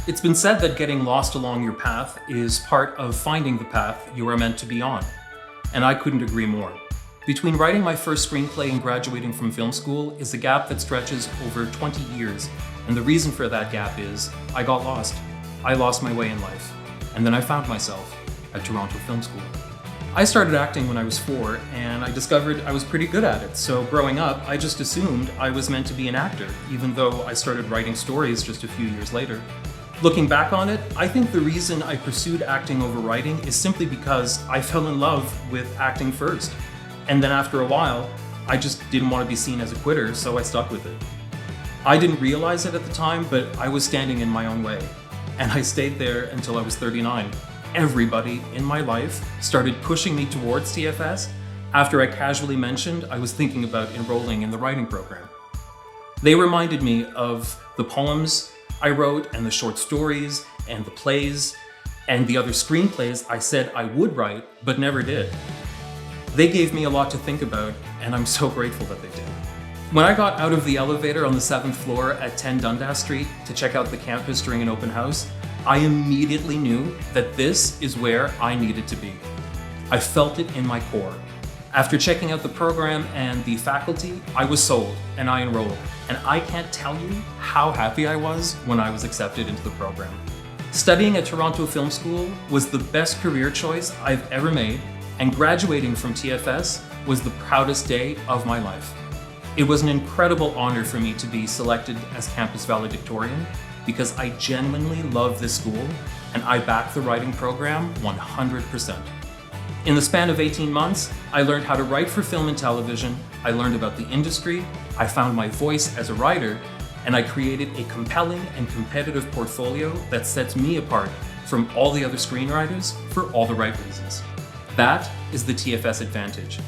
It's been said that getting lost along your path is part of finding the path you are meant to be on. And I couldn't agree more. Between writing my first screenplay and graduating from film school is a gap that stretches over 20 years. And the reason for that gap is I got lost. I lost my way in life. And then I found myself at Toronto Film School. I started acting when I was 4, and I discovered I was pretty good at it. So growing up, I just assumed I was meant to be an actor, even though I started writing stories just a few years later. Looking back on it, I think the reason I pursued acting over writing is simply because I fell in love with acting first. And then after a while, I just didn't want to be seen as a quitter, so I stuck with it. I didn't realize it at the time, but I was standing in my own way. And I stayed there until I was 39. Everybody in my life started pushing me towards TFS after I casually mentioned I was thinking about enrolling in the writing program. They reminded me of the poems I wrote and the short stories and the plays and the other screenplays I said I would write but never did. They gave me a lot to think about, and I'm so grateful that they did. When I got out of the elevator on the 7th floor at 10 Dundas Street to check out the campus during an open house, I immediately knew that this is where I needed to be. I felt it in my core. After checking out the program and the faculty, I was sold and I enrolled. And I can't tell you how happy I was when I was accepted into the program. Studying at Toronto Film School was the best career choice I've ever made, and graduating from TFS was the proudest day of my life. It was an incredible honor for me to be selected as campus valedictorian because I genuinely love this school and I back the writing program 100%. In the span of 18 months, I learned how to write for film and television, I learned about the industry, I found my voice as a writer, and I created a compelling and competitive portfolio that sets me apart from all the other screenwriters for all the right reasons. That is the TFS advantage.